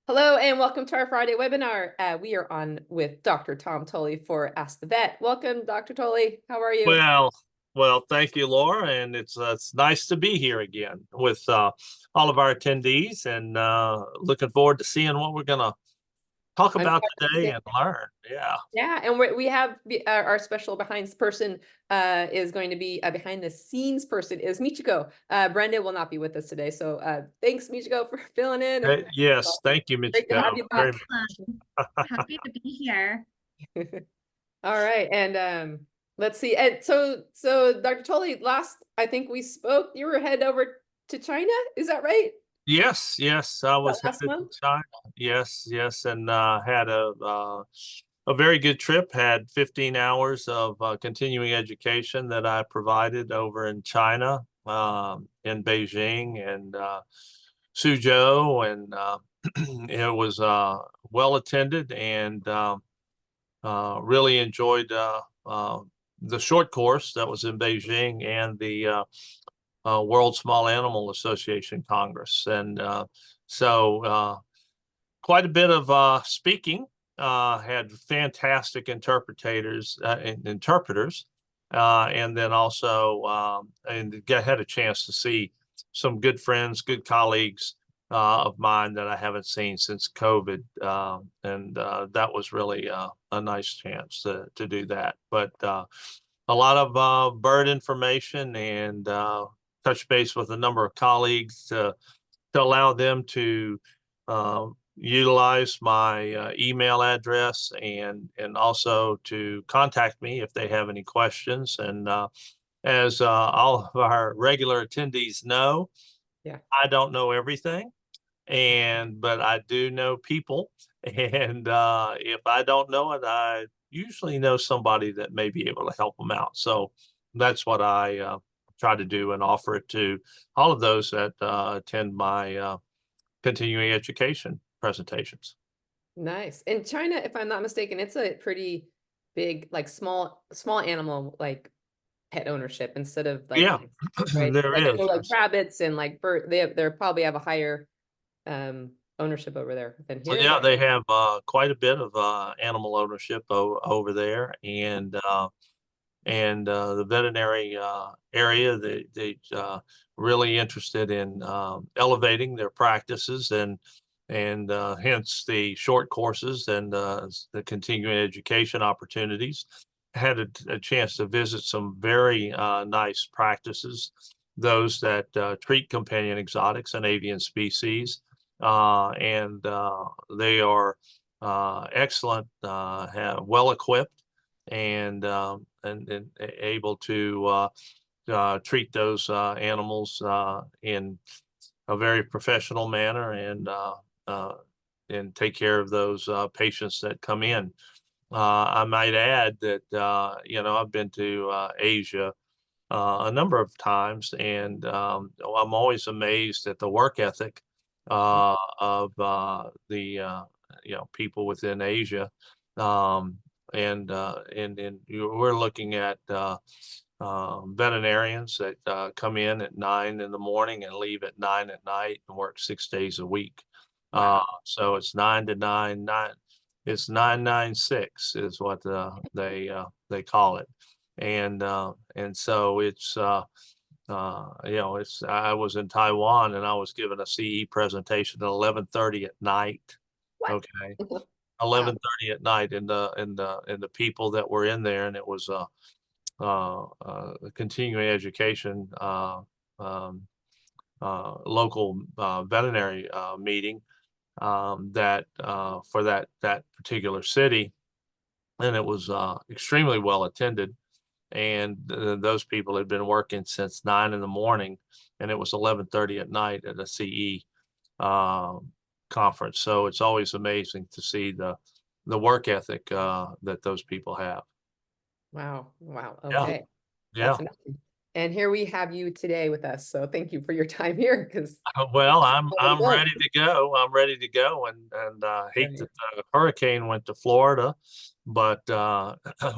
Hello and welcome to our Friday webinar. We are on with Dr. Tom Tully for Ask the Vet. Welcome, Dr. Tully. How are you? Well, thank you, Laura, and it's nice to be here again with all of our attendees, and looking forward to seeing what we're going to talk about today and learn. Yeah. Yeah, and we have our special behind person is going to be a behind the scenes person is Michiko. Brenda will not be with us today, so thanks Michiko for filling in. Yes, thank you, Great to Michiko. have you back. Happy to be here. All right, and let's see. And so Dr. Tully, last I think we spoke, you were headed over to China. Is that right? Yes, I was Last headed month? to China. Yes, and had a very good trip. Had 15 hours of continuing education that I provided over in China, in Beijing and Suzhou, and it was well attended, and really enjoyed the short course that was in Beijing and the World Small Animal Association Congress. And so quite a bit of speaking, had fantastic interpreters, and then also had a chance to see some good friends, good colleagues of mine that I haven't seen since COVID. And that was really a nice chance to do that. But a lot of bird information and touch base with a number of colleagues to allow them to utilize my email address and also to contact me if they have any questions. And as all of our regular attendees know, Yeah. I don't know everything, but I do know people. And if I don't know it, I usually know somebody that may be able to help them out. So that's what I try to do and offer it to all of those that attend my continuing education presentations. Nice. In China, if I'm not mistaken, it's a pretty big, like small animal, like pet ownership instead of like, Yeah, right? there Like I is. know like rabbits and like bird, they probably have a higher ownership over there than So here. yeah, they have quite a bit of animal ownership over there, and the veterinary area, they really interested in elevating their practices, and hence the short courses and the continuing education opportunities. Had a chance to visit some very nice practices, those that treat companion exotics and avian species, and they are excellent, well equipped, and able to treat those animals in a very professional manner, and take care of those patients that come in. I might add that I've been to Asia a number of times, and I'm always amazed at the work ethic of the people within Asia. And we're looking at veterinarians that come in at 9 in the morning and leave at 9 at night and work 6 days a week. Wow. So it's 9 to 9, it's 996 is what they call it. And so it's I was in Taiwan, and I was given a CE presentation at 11:30 at night. What? Okay. Wow. 11:30 at night, and the people that were in there, and it was a continuing education um, local veterinary meeting, that for that particular city, and it was extremely well attended. And those people had been working since 9 in the morning, and it was 11:30 at night at a CE conference. So it's always amazing to see the work ethic that those people have. Wow. Wow. Yeah, Okay. yeah. That's amazing. And here we have you today with us. So thank you for your time here because Well, I'm ready to go. I'm ready to go, and hate right. that the hurricane went to Florida, but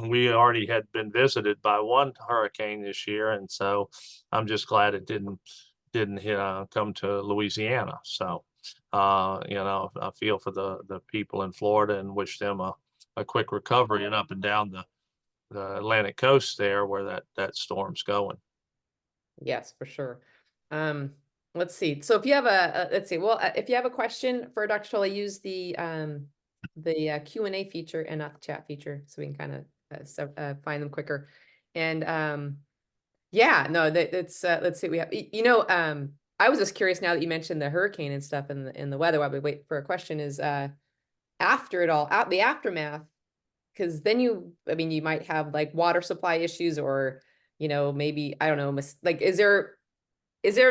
we already had been visited by one hurricane this year, and so I'm just glad it didn't come to Louisiana. So you know, I feel for the people in Florida and wish them a quick recovery and up and down the Atlantic coast there where that storm's going. Yes, for sure. Let's see. So if you have let's see. Well, if you have a question for Dr. Tully, use the Q&A feature and not the chat feature, so we can kind of find them quicker. And yeah, no, that's let's see. We have, you know, I was just curious now that you mentioned the hurricane and stuff in the weather. While we wait for a question, is after it all, the aftermath, because then I mean, you might have like water supply issues, or you know, maybe I don't know, like is there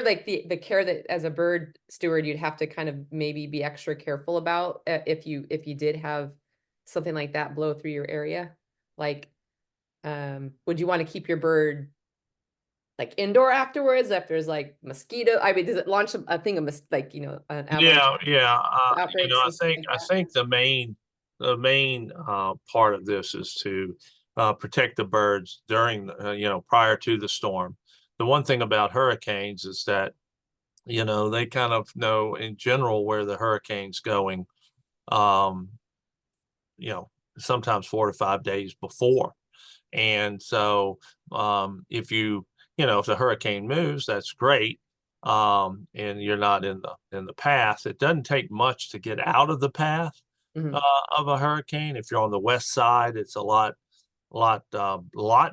like the care that as a bird steward you'd have to kind of maybe be extra careful about if you did have something like that blow through your area? Like, would you want to keep your bird like indoor afterwards if there's like mosquito? I mean, does it launch a thing of like, you know, an avalanche Yeah. You outbreaks know, and stuff like I that? think the main part of this is to protect the birds during, you know, prior to the storm. The one thing about hurricanes is that, you know, they kind of know in general where the hurricane's going, you know, sometimes 4 to 5 days before. And so if you know, if the hurricane moves, that's great. And you're not in the path. It doesn't take much to get out of the path of a hurricane. If you're on the west side, it's a lot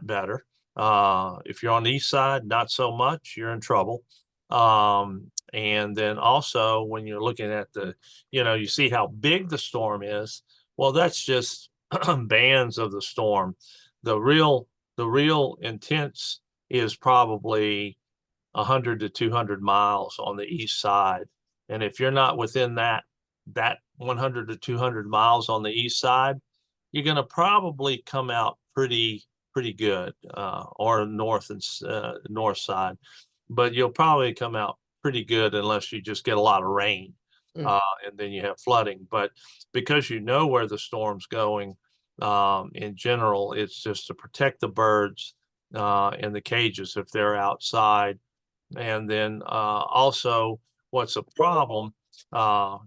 better. If you're on the east side, not so much, you're in trouble. And then also when you're looking at you know, you see how big the storm is. Well, that's just bands of the storm. The real intense is probably 100 to 200 miles on the east side. And if you're not within that 100 to 200 miles on the east side, you're going to probably come out pretty good, or north side, but you'll probably come out pretty good unless you just get a lot of rain, and then you have flooding. But because you know where the storm's going, in general, it's just to protect the birds in the cages if they're outside. And then also what's a problem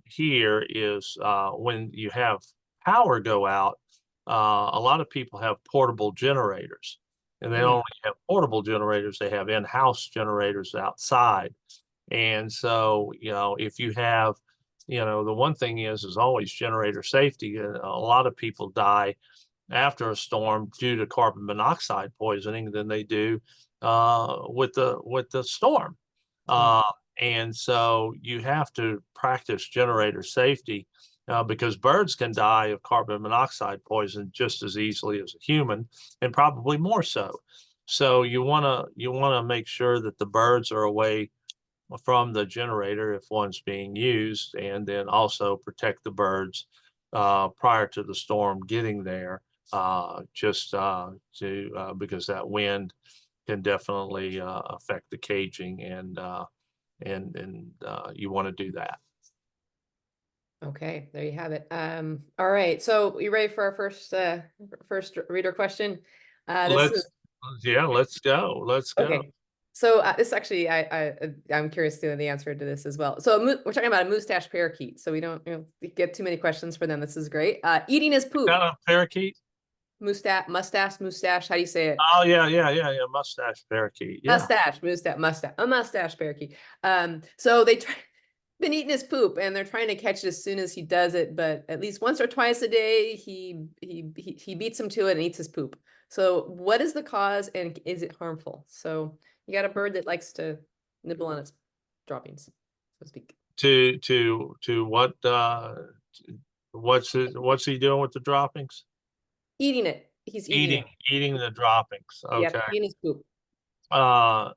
here is when you have power go out, a lot of people have portable generators, and they don't only have portable generators, they have in-house generators outside. And so, you know, if you have, you know, the one thing is always generator safety. A lot of people die after a storm due to carbon monoxide poisoning than they do with the storm. And so you have to practice generator safety because birds can die of carbon monoxide poison just as easily as a human, and probably more so. So you want to make sure that the birds are away from the generator if one's being used, and then also protect the birds prior to the storm getting there, because that wind can definitely affect the caging, and you want to do that. Okay, there you have it. All right, so you ready for our first reader question? Let's go. Okay. So this actually, I'm curious to know the answer to this as well. So we're talking about a moustache parakeet, so we don't, you know, get too many questions for them. This is great. Eating his poop. Kind of parakeet. Moustache. How do you say it? Oh yeah. Mustache parakeet. Yeah. Mustache. A mustache parakeet. So been eating his poop, and they're trying to catch it as soon as he does it, but at least once or twice a day he beats him to it and eats his poop. So what is the cause, and is it harmful? So you got a bird that likes to nibble on its droppings, so to speak. To what? What's he doing with the droppings? Eating it. He's eating the droppings. Okay. Yep, eating his poop. Uh,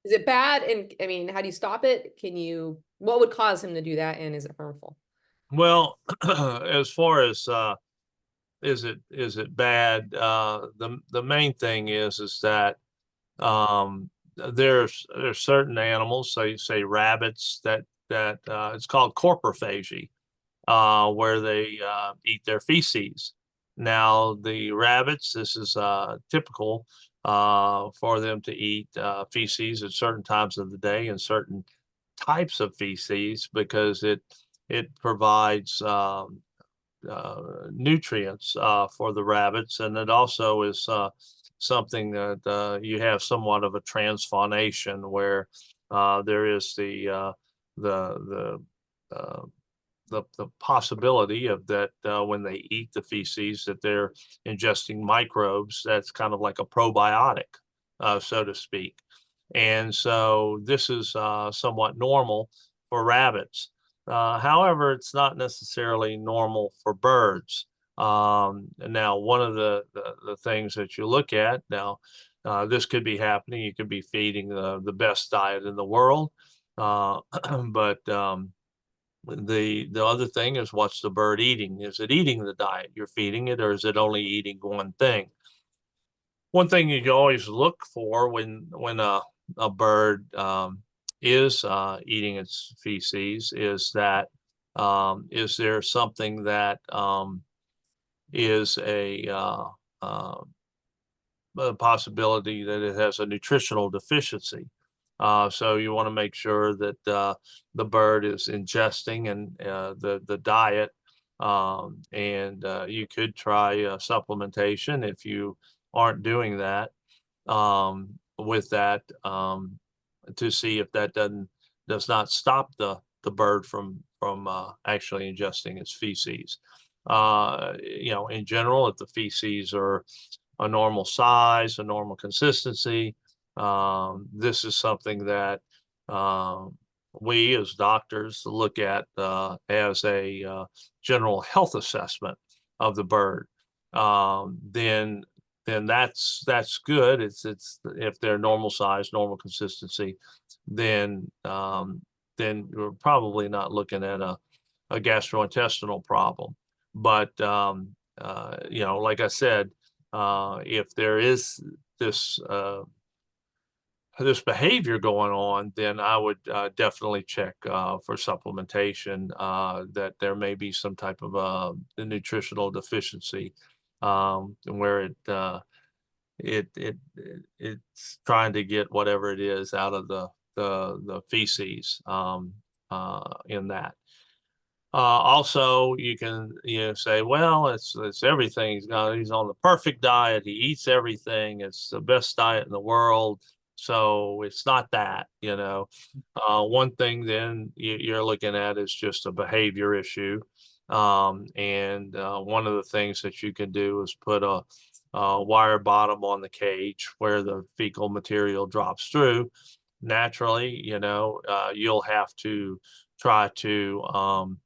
Is it bad? And I mean, how do you stop it? What would cause him to do that? And is it harmful? well, as far as is it bad? The main thing is that there's certain animals, say rabbits, that it's called coprophagy, where they eat their feces. Now the rabbits, this is typical for them to eat feces at certain times of the day and certain types of feces because it provides nutrients for the rabbits, and it also is something that you have somewhat of a transfaunation where there is the possibility of that when they eat the feces that they're ingesting microbes. That's kind of like a probiotic, so to speak. And so this is somewhat normal for rabbits. However, it's not necessarily normal for birds. Now, one of the things that you look at now, this could be happening. You could be feeding the best diet in the world, but the other thing is, what's the bird eating? Is it eating the diet you're feeding it, or is it only eating one thing? One thing you can always look for when a bird is eating its feces is that is there something that is a possibility that it has a nutritional deficiency. So you want to make sure that the bird is ingesting and the diet, and you could try supplementation if you aren't doing that with that, to see if that does not stop the bird from actually ingesting its feces. In general, if the feces are a normal size, a normal consistency, this is something that we as doctors look at as a general health assessment of the bird. Then that's good. It's if they're normal size, normal consistency, then we're probably not looking at a gastrointestinal problem. But like I said, if there is this behavior going on, then I would definitely check for supplementation, that there may be some type of nutritional deficiency, where it's trying to get whatever it is out of the feces in that. Also, you can say, well, it's everything. He's on the perfect diet. He eats everything. It's the best diet in the world. So it's not that. One thing then you're looking at is just a behavior issue. And one of the things that you can do is put a wire bottom on the cage where the fecal material drops through. Naturally, you'll have to try to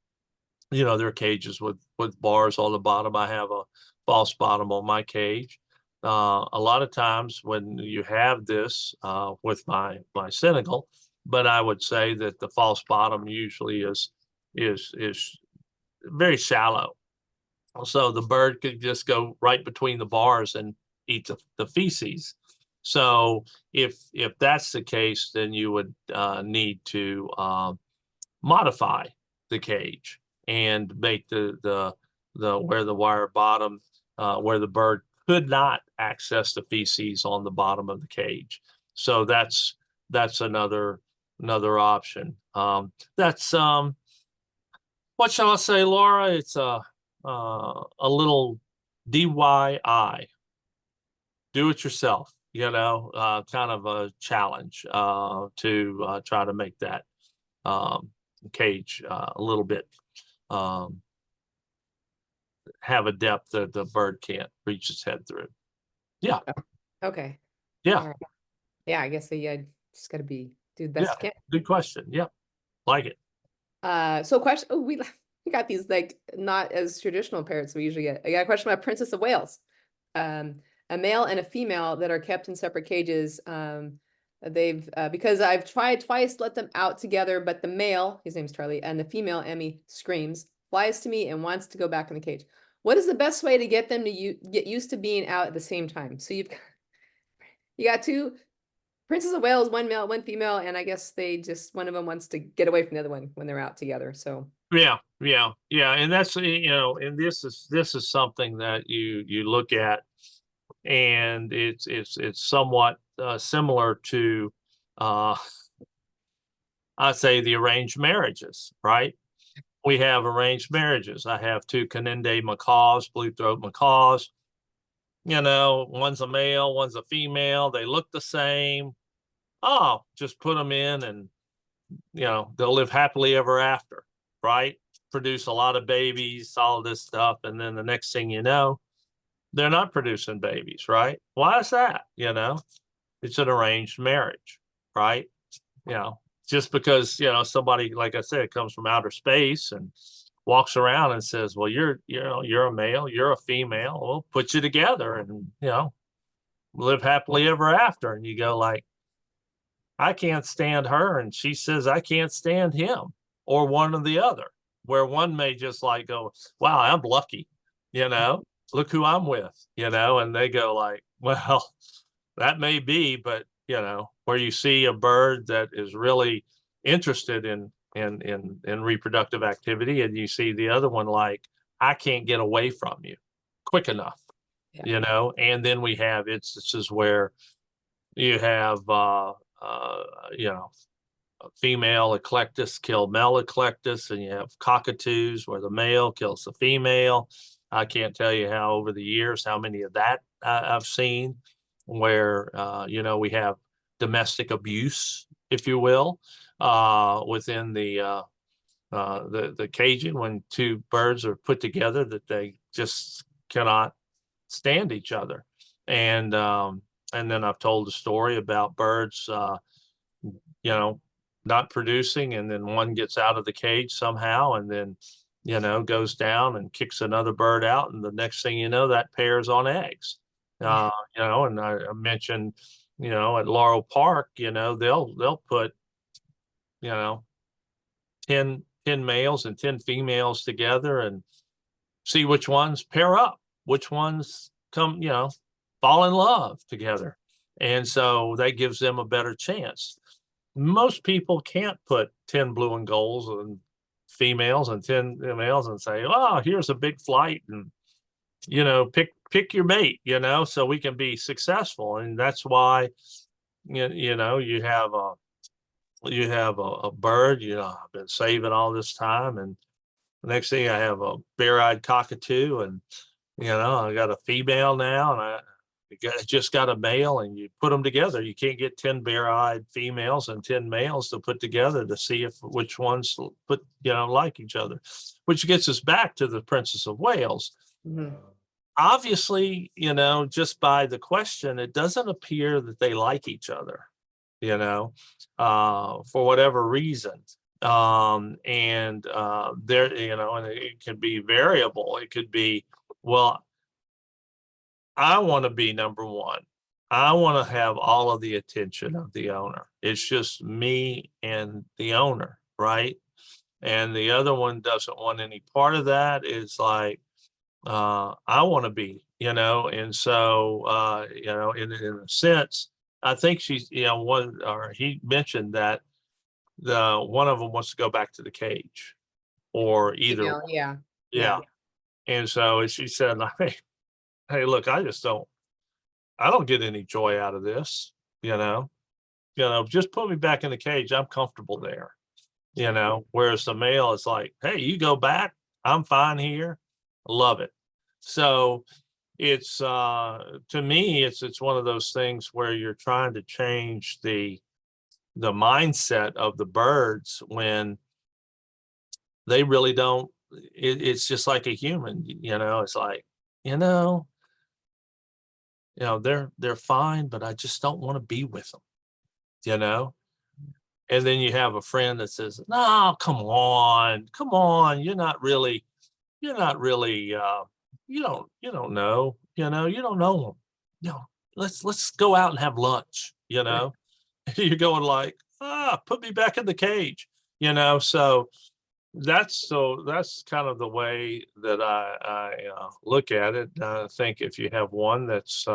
there are cages with bars on the bottom. I have a false bottom on my cage. A lot of times when you have this with my Senegal, but I would say that the false bottom usually is very shallow. So the bird could just go right between the bars and eat the feces. So if that's the case, then you would need to modify the cage and make the where the wire bottom, where the bird could not access the feces on the bottom of the cage. So that's another option. That's what shall I say, Laura? It's a little DIY, do it yourself, kind of a challenge to try to make that cage a little bit have a depth that the bird can't reach its head through. Yeah. Okay. Yeah. Right. Yeah, I guess so. Yeah, just gotta do the best you can. Good question. Yeah. Like it. So question. Oh, we got these like not as traditional parrots we usually get. I got a question about Princess of Wales. A male and a female that are kept in separate cages. They've because I've tried twice to let them out together, but the male, his name's Charlie, and the female, Emmy, screams, flies to me, and wants to go back in the cage. What is the best way to get them to get used to being out at the same time? So you got two Princess of Wales, one male, one female, and I guess one of them wants to get away from the other one when they're out together. So yeah, and that's and this is something that you look at, and it's somewhat similar to I say the arranged marriages, right? We have arranged marriages. I have 2 Canende macaws, blue-throat macaws. You know, one's a male, one's a female. They look the same. Oh, just put them in and, you know, they'll live happily ever after, right? Produce a lot of babies, all this stuff. And then the next thing you know, they're not producing babies, right? Why is that? You know, it's an arranged marriage, right? You know, just because, you know, somebody, like I said, comes from outer space and walks around and says, well, you're a male, you're a female, we'll put you together and, you know, live happily ever after. And you go like, I can't stand her. And she says, I can't stand him, or one or the other, where one may just like go, wow, I'm lucky, you know, look who I'm with, you know, and they go like, well, that may be, but you know, where you see a bird that is really interested in reproductive activity, and you see the other one like, I can't get away from you quick enough, you know. And then we have instances where you have you know, female eclectus kill male eclectus, and you have cockatoos where the male kills the female. I can't tell you how over the years how many of that I've seen, where you know, we have domestic abuse, if you will, within the caging, when 2 birds are put together that they just cannot stand each other. And then I've told a story about birds, you know, not producing, and then one gets out of the cage somehow, and then, you know, goes down and kicks another bird out, and the next thing you know, that pair's on eggs. You know, and I mentioned, you know, at Laurel Park, you know, they'll put, you know, 10 males and 10 females together and see which ones pair up, which ones come, you know, fall in love together. And so that gives them a better chance. Most people can't put 10 blue and golds and females and 10 males and say, oh, here's a big flight, and, you know, pick your mate, you know, so we can be successful. And that's why, you know, you have a bird, you know, I've been saving all this time, and the next thing I have a bare-eyed cockatoo, and, you know, I got a female now, and I just got a male, and you put them together. You can't get 10 bare-eyed females and 10 males to put together to see which ones put, you know, like each other, which gets us back to the Princess of Wales. Mhm. Obviously, you know, just by the question, it doesn't appear that they like each other, you know, for whatever reason. And there, you know, and it could be variable. It could be, well, I want to be number one. I want to have all of the attention of the owner. It's just me and the owner, right? And the other one doesn't want any part of that. It's like, I want to be, you know. And so, you know, in a sense, I think she's, you know, he mentioned that one of them wants to go back to the cage, or either, Female, yeah. yeah. And so she said, like, hey, look, I don't get any joy out of this, you know, just put me back in the cage. I'm comfortable there, you know, whereas the male is like, hey, you go back, I'm fine here. Love it. So it's, to me, it's one of those things where you're trying to change the mindset of the birds when they really don't. It's just like a human, you know. It's like, you know, they're fine, but I just don't want to be with them, you know. And then you have a friend that says, no, come on, you're not really, you don't know, you don't know them, let's go out and have lunch, you know. You're going like, put me back in the cage, you know. So that's kind of the way that I look at it. I think if you have one that's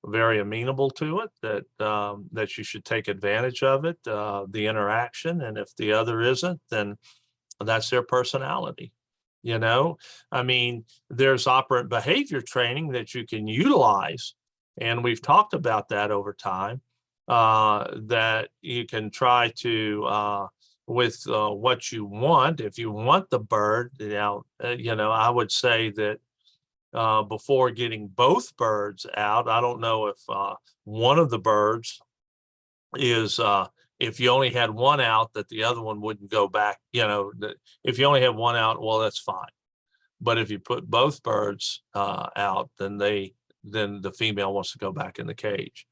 very amenable to it, that you should take advantage of it, the interaction. And if the other isn't, then that's their personality. You know, I mean, there's operant behavior training that you can utilize, and we've talked about that over time, that you can try to what you want. If you want the bird, I would say that before getting both birds out, I don't know if one of the birds is if you only had one out, that the other one wouldn't go back. If you only have one out, well, that's fine. But if you put both birds out, then the female wants to go back in the cage.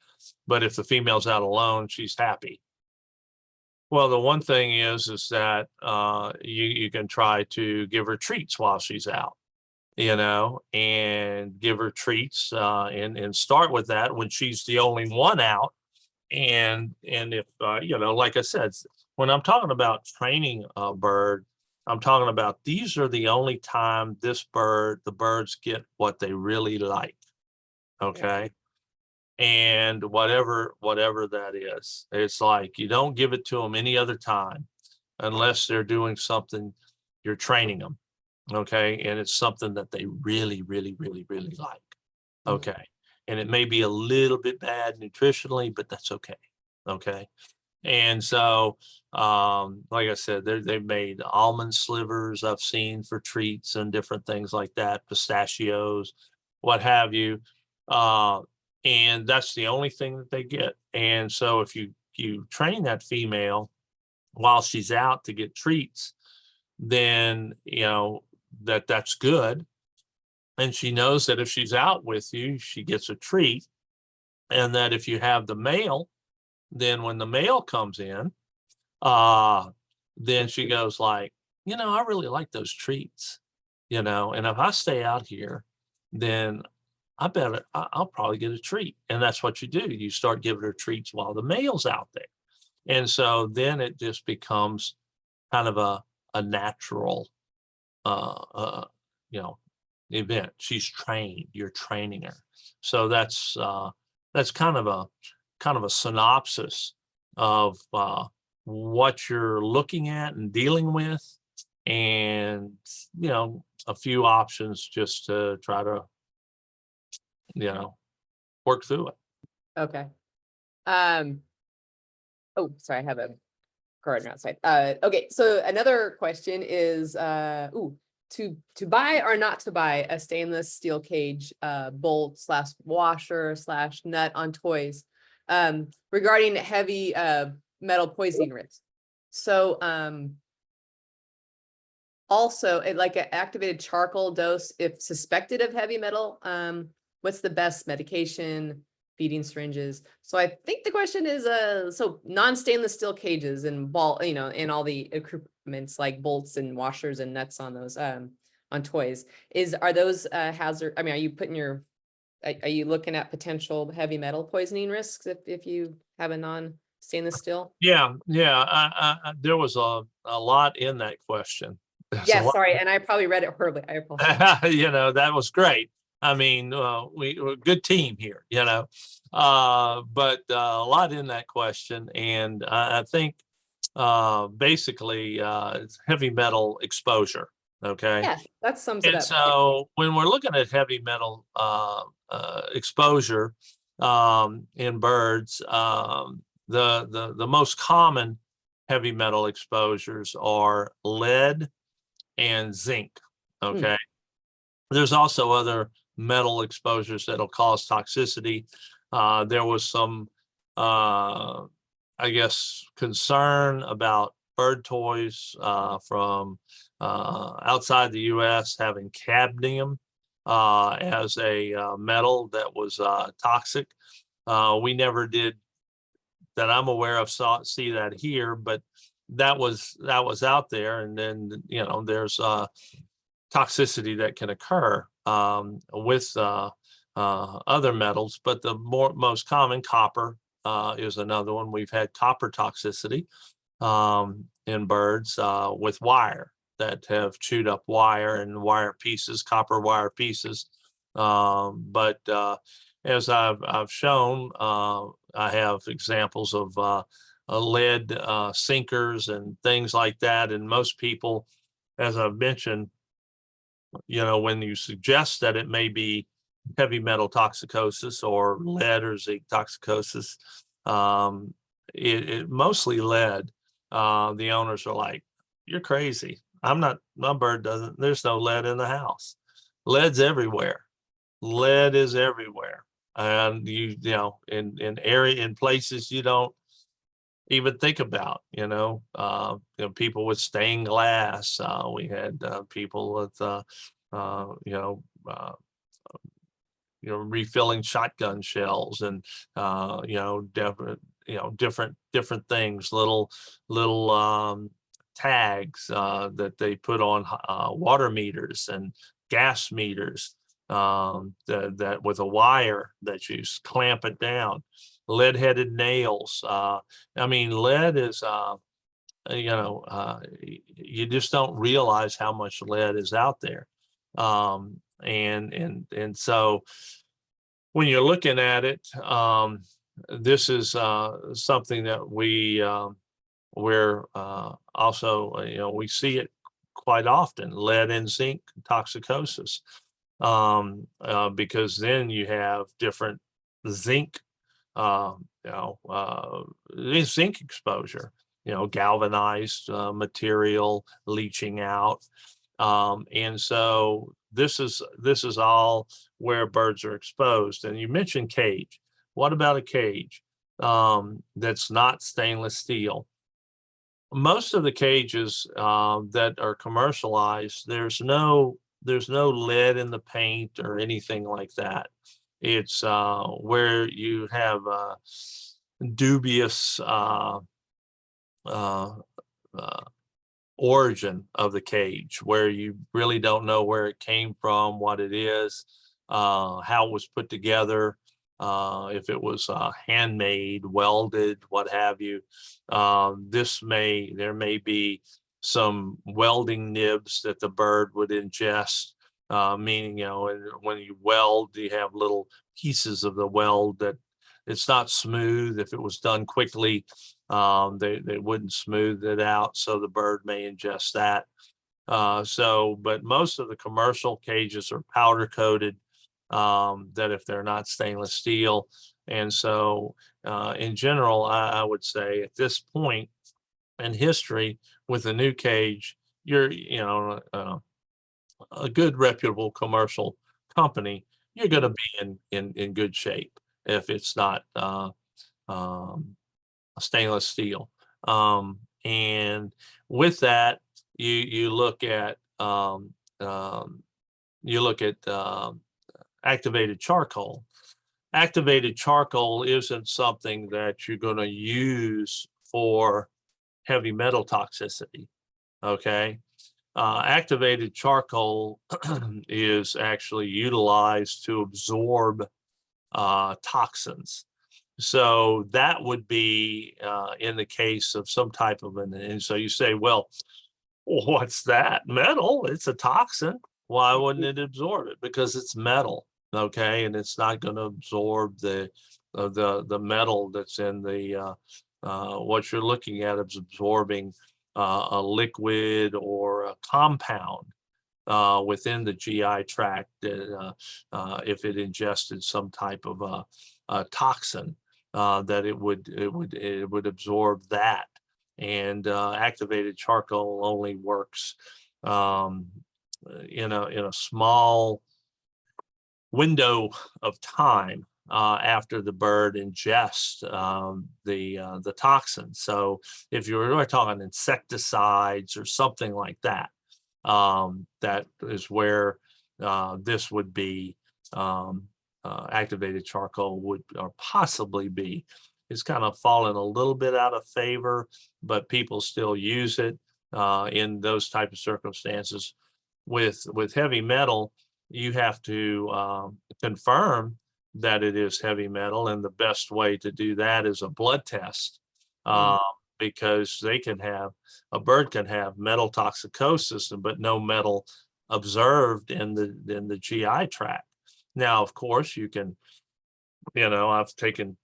But if the female's out alone, she's happy. Well, the one thing is that you can try to give her treats while she's out, and give her treats and start with that when she's the only one out. And if, like I said, when I'm talking about training a bird, I'm talking about these are the only time the birds get what they really like. Okay. And whatever that is, it's like you don't give it to them any other time unless they're doing something, you're training them. Okay. And it's something that they really, really, really, really like. Okay. And it may be a little bit bad nutritionally, but that's okay. Okay. And so, like I said, they've made almond slivers I've seen for treats and different things like that, pistachios, what have you. And that's the only thing that they get. And so if you train that female while she's out to get treats, then, that's good. And she knows that if she's out with you, she gets a treat. And that if you have the male, then when the male comes in, then she goes like, I really like those treats, and if I stay out here, then I bet I'll probably get a treat. And that's what you do. You start giving her treats while the male's out there. And so then it just becomes kind of a natural, event. She's trained, you're training her. So that's kind of a synopsis of what you're looking at and dealing with, and a few options just to try to work through it. Okay. Oh, sorry, I have a gardener outside. Okay, so another question is to buy or not to buy a stainless steel cage bolt / washer / nut on toys regarding heavy metal poisoning risk. So also like an activated charcoal dose if suspected of heavy metal, what's the best medication, feeding syringes? So I think the question is so non-stainless steel cages and and all the equipments like bolts and washers and nuts on those on toys, are those hazard? I mean, are you looking at potential heavy metal poisoning risks if you have a non-stainless steel? Yeah. There was a lot in that question. Yes, sorry, and I probably read it horribly. I apologize. That was great. I mean, we're a good team here, but a lot in that question. And I think basically it's heavy metal exposure. Okay. Yeah, that sums it up. So when we're looking at heavy metal exposure in birds, the most common heavy metal exposures are lead and zinc. Okay. There's also other metal exposures that'll cause toxicity. There was some, I guess, concern about bird toys from outside the U.S. having cadmium as a metal that was toxic. We never did, that I'm aware of, see that here, but that was out there. And then there's toxicity that can occur with other metals, but the most common, copper, is another one. We've had copper toxicity in birds with wire that have chewed up wire and wire pieces, copper wire pieces. But as I've shown, I have examples of lead sinkers and things like that. And most people, as I've mentioned, when you suggest that it may be heavy metal toxicosis or lead or zinc toxicosis, it mostly lead the owners are like, "You're crazy. My bird doesn't, there's no lead in the house." Lead's everywhere. Lead is everywhere. And in places you don't even think about, people with stained glass. We had people with, you know, uh, refilling shotgun shells and, different things, little tags that they put on water meters and gas meters, that with a wire that you clamp it down. Lead-headed nails. Lead is, you just don't realize how much lead is out there. And so when you're looking at it, this is something that we're also, we see it quite often, lead and zinc toxicosis, because then you have different zinc, zinc exposure, galvanized material leaching out. And so this is all where birds are exposed. And you mentioned cage. What about a cage that's not stainless steel? Most of the cages that are commercialized, there's no lead in the paint or anything like that. It's where you have dubious origin of the cage, where you really don't know where it came from, what it is, how it was put together, if it was handmade, welded, what have you. There may be some welding nibs that the bird would ingest, meaning, when you weld, you have little pieces of the weld that it's not smooth. If it was done quickly, they wouldn't smooth it out, so the bird may ingest that. But most of the commercial cages are powder coated, that if they're not stainless steel. And so in general, I would say at this point in history with a new cage, you're, a good reputable commercial company, you're going to be in good shape if it's not stainless steel. And with that, you look at activated charcoal. Activated charcoal isn't something that you're going to use for heavy metal toxicity. Okay. Activated charcoal is actually utilized to absorb toxins. So that would be in the case of some type of and so you say, well, what's that? Metal, it's a toxin. Why wouldn't it absorb it? Because it's metal, okay, and it's not going to absorb the metal that's in the what you're looking at is absorbing a liquid or a compound within the GI tract if it ingested some type of a toxin, that it would absorb that. And activated charcoal only works in a small window of time after the bird ingests the toxin. So if you're really talking insecticides or something like that, that is where this would be activated charcoal would or possibly be. It's kind of fallen a little bit out of favor, but people still use it in those type of circumstances. With heavy metal, you have to confirm that it is heavy metal, and the best way to do that is a blood test, because a bird can have metal toxicosis, but no metal observed in the GI tract. Now, of course, you can, I've taken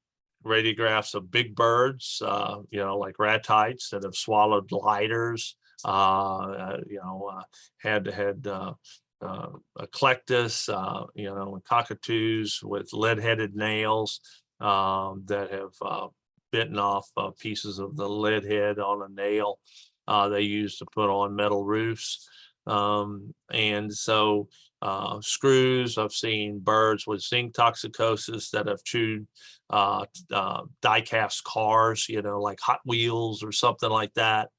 radiographs of big birds, like ratites that have swallowed lighters, had eclectus, cockatoos with lead-headed nails that have bitten off pieces of the lead head on a nail they used to put on metal roofs. And so screws, I've seen birds with zinc toxicosis that have chewed die-cast cars, like Hot Wheels or something like that.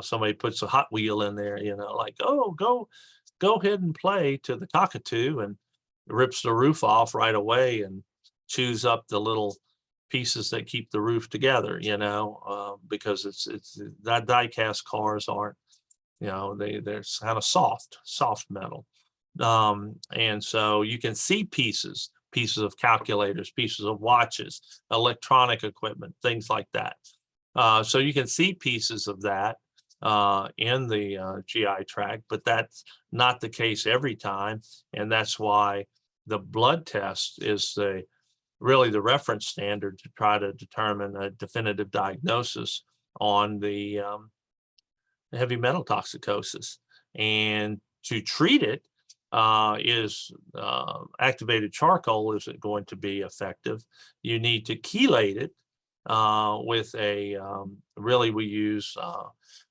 Somebody puts a Hot Wheel in there, like, oh, go ahead and play to the cockatoo, and rips the roof off right away and chews up the little pieces that keep the roof together, because it's that die-cast cars aren't, they're kind of soft metal. And so you can see pieces of calculators, pieces of watches, electronic equipment, things like that. So you can see pieces of that in the GI tract, but that's not the case every time. And that's why the blood test is really the reference standard to try to determine a definitive diagnosis on the heavy metal toxicosis. And to treat it is activated charcoal isn't going to be effective. You need to chelate it with really we use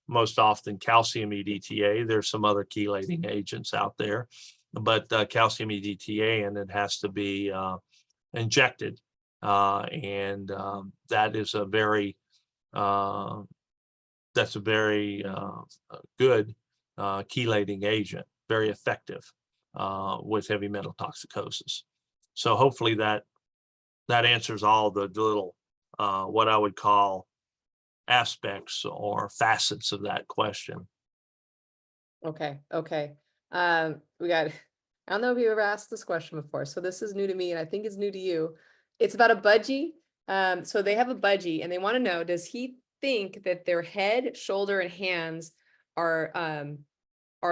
most often calcium EDTA. There's some other chelating agents out there, but calcium EDTA, and it has to be injected. And that is a very good chelating agent, very effective with heavy metal toxicosis. So hopefully that answers all the little what I would call aspects or facets of that question. Okay. We got, I don't know if you ever asked this question before, so this is new to me and I think it's new to you. It's about a budgie. So they have a budgie and they want to know, does he think that their head, shoulder, and hands are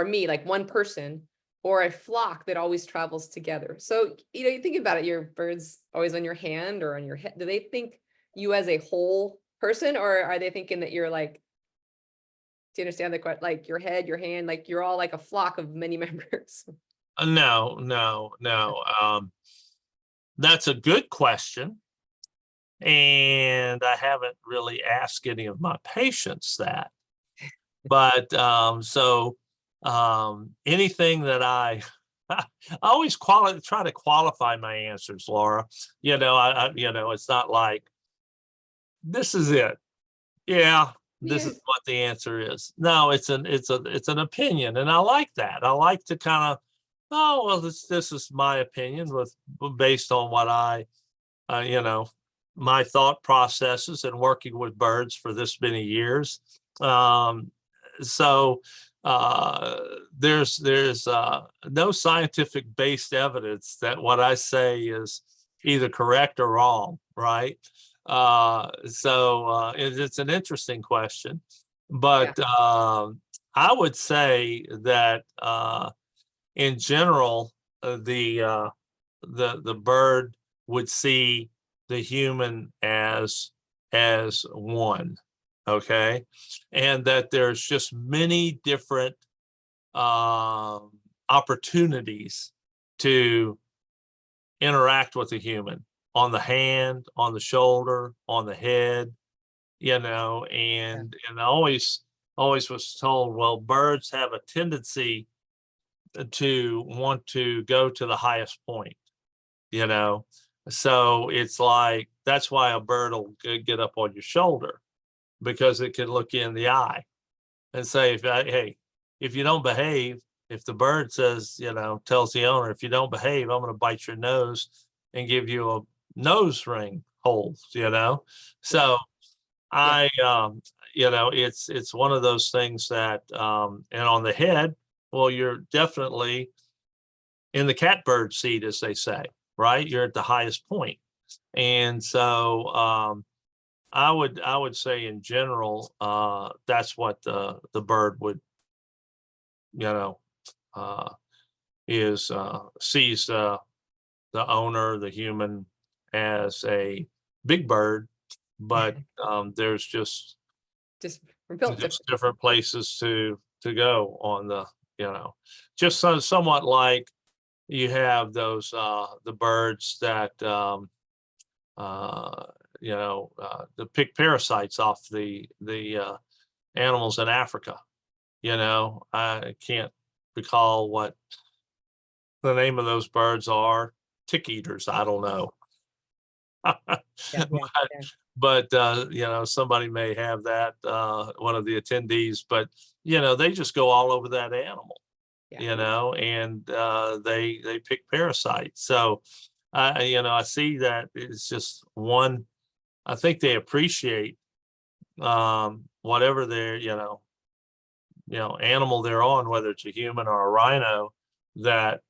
me, like one person, or a flock that always travels together? So, you think about it, your bird's always on your hand or on your head. Do they think you as a whole person, or are they thinking that you're like, do you understand the question? Like your head, your hand, like you're all like a flock of many members? No. That's a good question. And I haven't really asked any of my patients that. But anything that I always try to qualify my answers, Laura. It's not like this is it. Yeah, this is what the answer is. No, it's an opinion, and I like that. I like to kind of, oh well, this is my opinion based on what I, my thought processes and working with birds for this many years. So there's no scientific based evidence that what I say is either correct or wrong, right? So it's an interesting question, but I would say that in general, the bird would see the human as one, okay, and that there's just many different opportunities to interact with the human, on the hand, on the shoulder, on the head, and I always was told, well, birds have a tendency to want to go to the highest point, so it's like, that's why a bird will get up on your shoulder, because it can look you in the eye and say, hey, if you don't behave, if the bird says, tells the owner, if you don't behave, I'm going to bite your nose and give you a nose ring hold, So it's one of those things that, and on the head, well, you're definitely in the catbird seat, as they say, right? You're at the highest point. And so I would say in general, that's what the bird would, sees the owner, the human, as a big bird, but there's just different places to go on the, just somewhat like you have those the birds that to pick parasites off the animals in Africa. I can't recall what the name of those birds are. Tick eaters, I don't know. Yeah, But somebody may have that, one of the attendees, but they just go all over that animal, and they pick parasites. So I see that it's just one. I think they appreciate whatever their animal they're on, whether it's a human or a rhino, that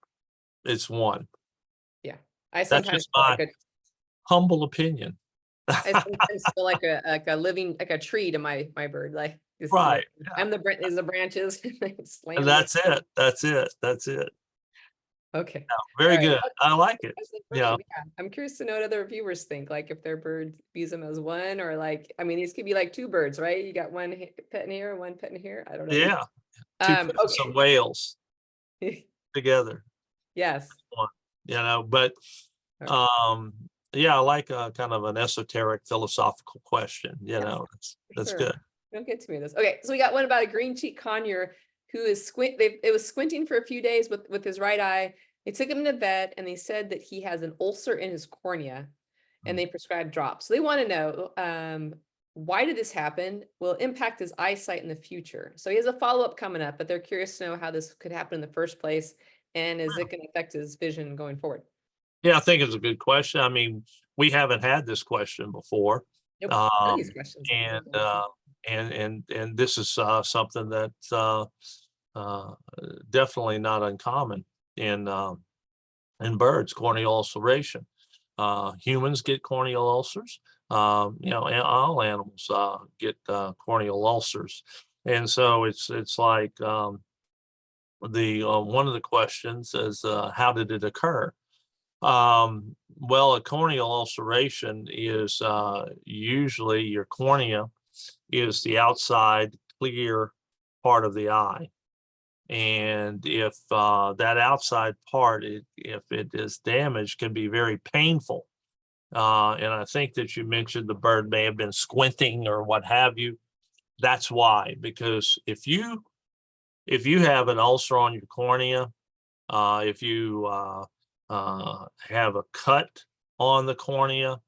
it's one. Yeah, I That's sometimes just feel my like humble opinion. I sometimes feel like a living, like a tree to my bird. Like this, Right. I'm the branches. Slam And it. that's it. That's it. That's it. Okay. Very All right. good. I like it. That's the Yeah. question. Yeah. I'm curious to know what other viewers think, like if their bird views them as one, or like, I mean, these could be like two birds, right? You got one pet in here, one pet in here. I don't know. Yeah. Two pairs of whales together. Yes. One, but yeah, I like a kind of an esoteric philosophical question. That's Sure. good. Don't get too many of those. Okay, so we got one about a green cheek conure who is it was squinting for a few days with his right eye. They took him to the vet and they said that he has an ulcer in his cornea, and they prescribed drops. So they want to know, why did this happen? Will it impact his eyesight in the future? So he has a follow-up coming up, but they're curious to know how this could happen in the first place, and is it going to affect his vision going forward? Yeah, I think it's a good question. I mean, we haven't had this question before. Nope, none of these questions. And this is something that's definitely not uncommon in birds, corneal ulceration. Humans get corneal ulcers. And all animals get corneal ulcers, and so it's like one of the questions is how did it occur? Well, a corneal ulceration is usually your cornea is the outside clear part of the eye. And if that outside part, if it is damaged, can be very painful. And I think that you mentioned the bird may have been squinting or what have you. That's why, because if you have an ulcer on your cornea, if you have a cut on the cornea,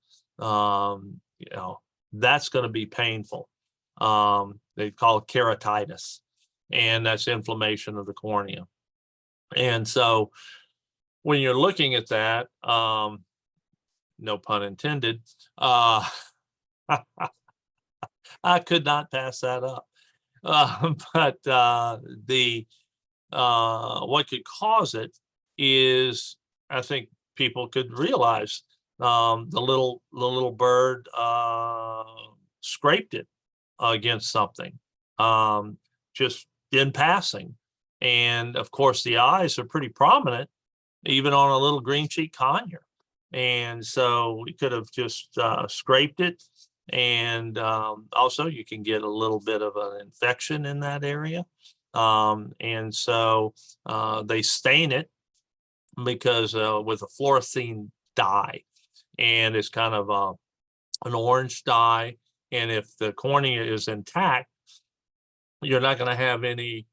that's going to be painful. They call it keratitis, and that's inflammation of the cornea. And so when you're looking at that, no pun intended, I could not pass that up. But what could cause it is, I think people could realize the little bird scraped it against something, just in passing. And of course, the eyes are pretty prominent, even on a little green cheek conure. And so we could have just scraped it. And also you can get a little bit of an infection in that area. And so they stain it because with a fluorescein dye, and it's kind of an orange dye. And if the cornea is intact, you're not going to have any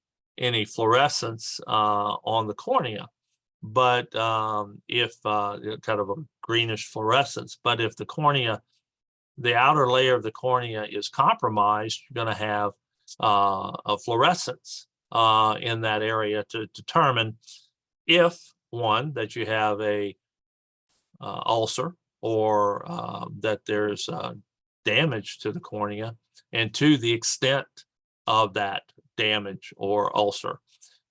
fluorescence on the cornea. But if kind of a greenish fluorescence, but if the cornea, the outer layer of the cornea is compromised, you're going to have a fluorescence in that area to determine if, one, that you have a ulcer, or that there's damage to the cornea, and two, the extent of that damage or ulcer.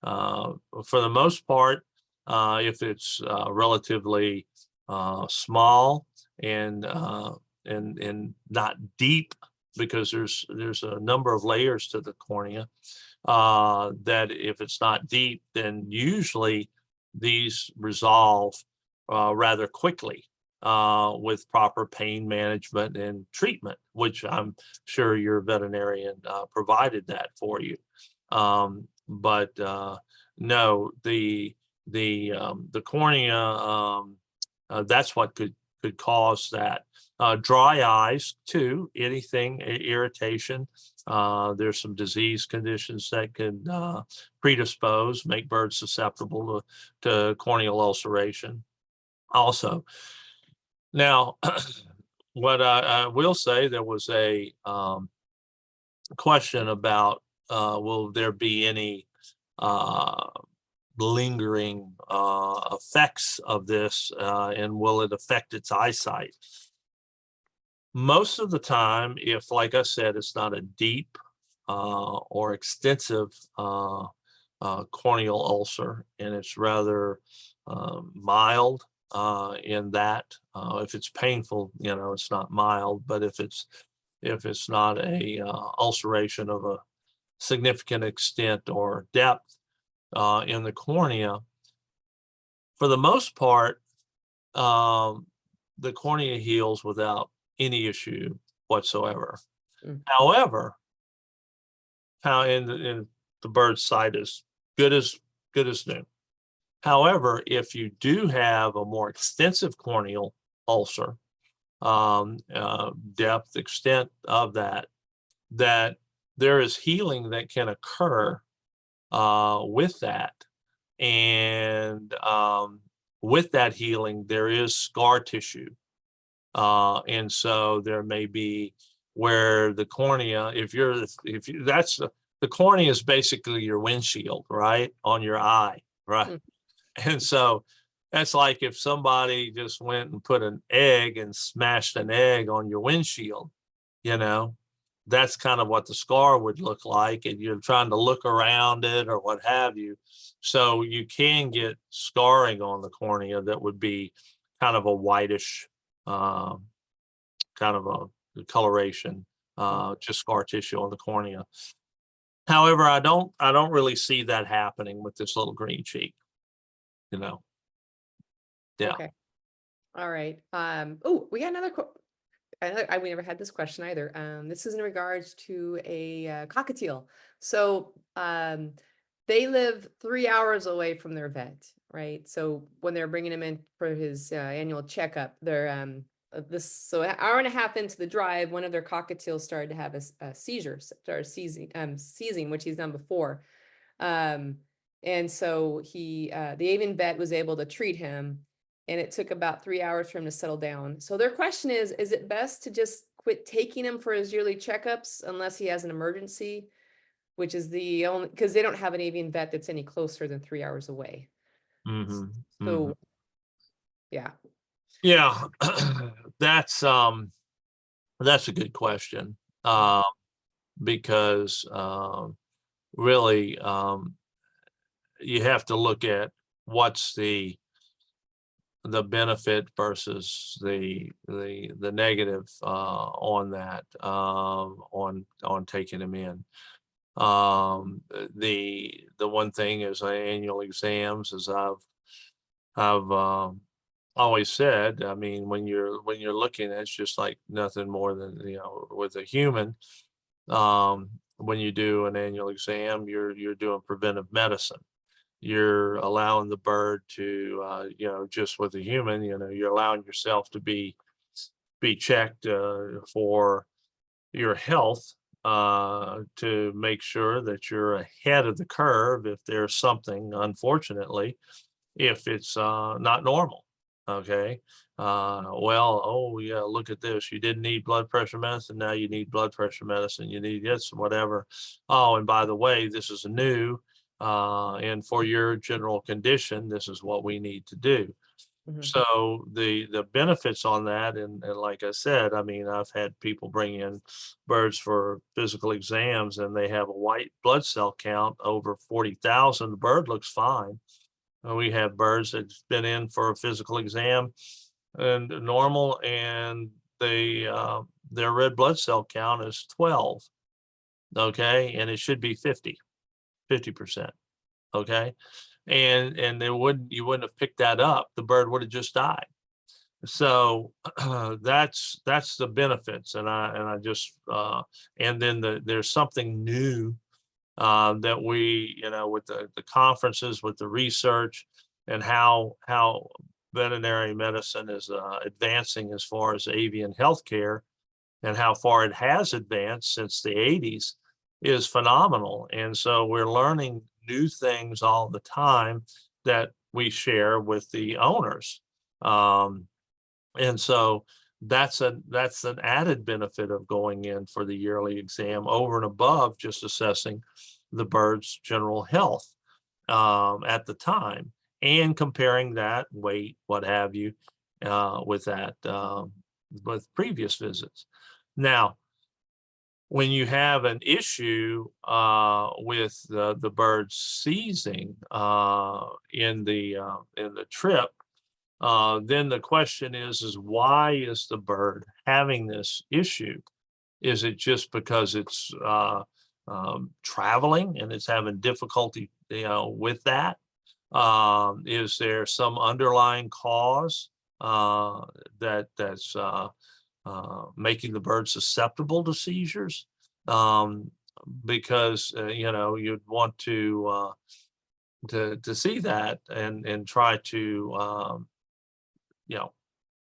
For the most part, if it's relatively small and not deep, because there's a number of layers to the cornea, that if it's not deep, then usually these resolve rather quickly with proper pain management and treatment, which I'm sure your veterinarian provided that for you. But no, the cornea, that's what could could cause that. Dry eyes too, anything, irritation. There's some disease conditions that can predispose, make birds susceptible to corneal ulceration also. Now, what I will say, there was a question about will there be any lingering effects of this, and will it affect its eyesight? Most of the time, if, like I said, it's not a deep or extensive corneal ulcer, and it's rather mild in that, if it's painful, it's not mild, but if it's not a ulceration of a significant extent or depth in the cornea, for the most part, the cornea heals without any issue whatsoever. However, in the bird's sight is good as new. However, if you do have a more extensive corneal ulcer, depth, extent of that there is healing that can occur with that. And with that healing, there is scar tissue. And so there may be where the cornea, the cornea is basically your windshield, right? On your eye, right? And so that's like if somebody just went and put an egg and smashed an egg on your windshield, that's kind of what the scar would look like, and you're trying to look around it or what have you. So you can get scarring on the cornea that would be kind of a whitish, kind of a coloration, just scar tissue on the cornea. However, I don't really see that happening with this little green cheek, Yeah. Okay. All right. Oh, we got another we never had this question either. This is in regards to a cockatiel. So they live 3 hours away from their vet, right? So when they're bringing him in for his annual checkup, they're so an hour and a half into the drive, one of their cockatiels started to have a seizure, started seizing, which he's done before. And so the avian vet was able to treat him, and it took about 3 hours for him to settle down. So their question is it best to just quit taking him for his yearly checkups unless he has an emergency, which is the only, because they don't have an avian vet that's any closer than 3 hours away. So yeah. Yeah, that's a good question, because really you have to look at what's the benefit versus the negative on that, on taking them in. The one thing is annual exams, as I've always said. I mean, when you're looking, it's just like nothing more than, with a human. When you do an annual exam, you're doing preventive medicine. You're allowing the bird to, just with a human, you're allowing yourself to be checked for your health, to make sure that you're ahead of the curve if there's something, unfortunately, if it's not normal. Okay. Oh yeah, look at this. You didn't need blood pressure medicine. Now you need blood pressure medicine. You need this, whatever. Oh, and by the way, this is new. And for your general condition, this is what we need to do. So the benefits on that, and like I said, I mean, I've had people bring in birds for physical exams, and they have a white blood cell count over 40,000. The bird looks fine. We have birds that's been in for a physical exam and normal, and their red blood cell count is 12. Okay, and it should be 50%. Okay, and you wouldn't have picked that up. The bird would have just died. So that's the benefits, and I just and then there's something new that we, with the conferences, with the research, and how veterinary medicine is advancing as far as avian healthcare and how far it has advanced since the 80s is phenomenal. And so we're learning new things all the time that we share with the owners. And so that's an added benefit of going in for the yearly exam over and above just assessing the bird's general health at the time and comparing that weight, what have you, with previous visits. Now, when you have an issue with the bird seizing in the trip, then the question is why is the bird having this issue? Is it just because it's traveling and it's having difficulty, with that? Is there some underlying cause that's making the bird susceptible to seizures? Because you'd want to see that and try to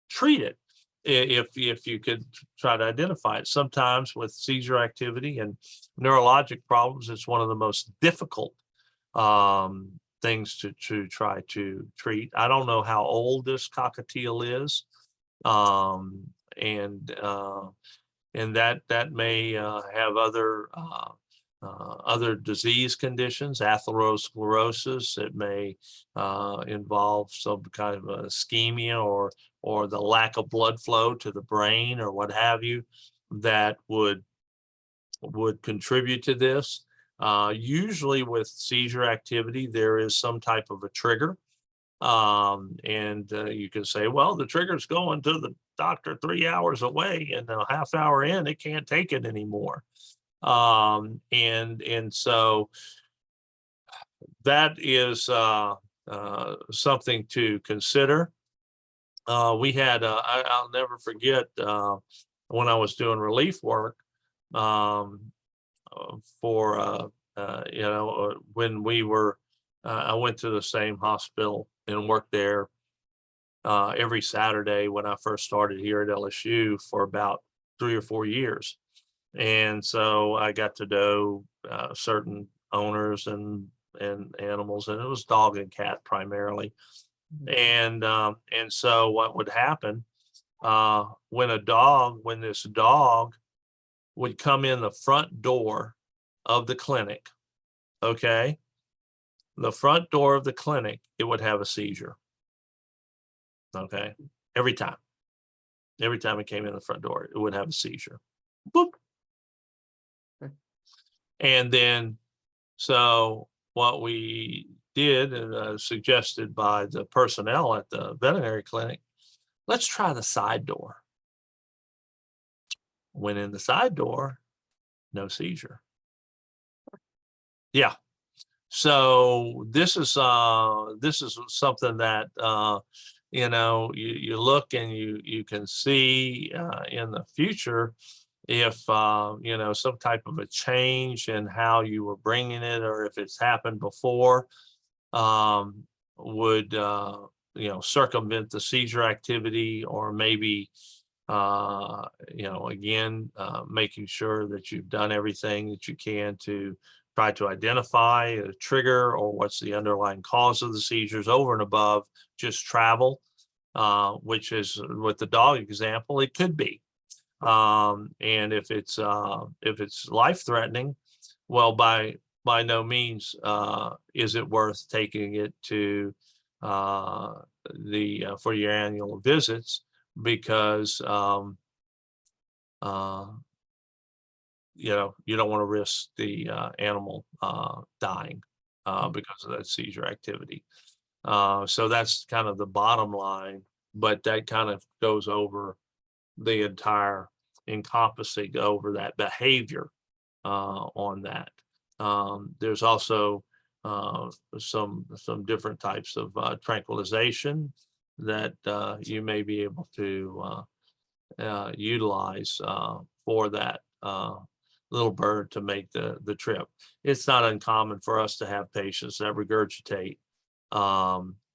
treat it if you could try to identify it. Sometimes with seizure activity and neurologic problems, it's one of the most difficult things to try to treat. I don't know how old this cockatiel is, and that may have other disease conditions, atherosclerosis. It may involve some kind of a ischemia or the lack of blood flow to the brain or what have you that would contribute to this. Usually with seizure activity, there is some type of a trigger. And you can say, well, the trigger's going to the doctor 3 hours away and a half hour in, it can't take it anymore. And so that is something to consider. We had, I'll never forget when I was doing relief work for, when we were, I went to the same hospital and worked there every Saturday when I first started here at LSU for about 3 or 4 years. And so I got to know certain owners and animals, and it was dog and cat primarily. And so what would happen when this dog would come in the front door of the clinic, okay, the front door of the clinic, it would have a seizure. Okay, every time it came in the front door, it would have a seizure. Boop. And then, so what we did, and suggested by the personnel at the veterinary clinic, let's try the side door. Went in the side door, no seizure. Yeah. So this is something that you look and you can see in the future if some type of a change in how you were bringing it, or if it's happened before, would circumvent the seizure activity, or maybe again making sure that you've done everything that you can to try to identify a trigger or what's the underlying cause of the seizures over and above just travel, which is with the dog example, it could be. And if it's life-threatening, well, by no means is it worth taking it to for your annual visits, because you don't want to risk the animal dying because of that seizure activity. So that's kind of the bottom line, but that kind of goes over the entire encompassing over that behavior on that. There's also some different types of tranquilization that you may be able to utilize for that little bird to make the trip. It's not uncommon for us to have patients that regurgitate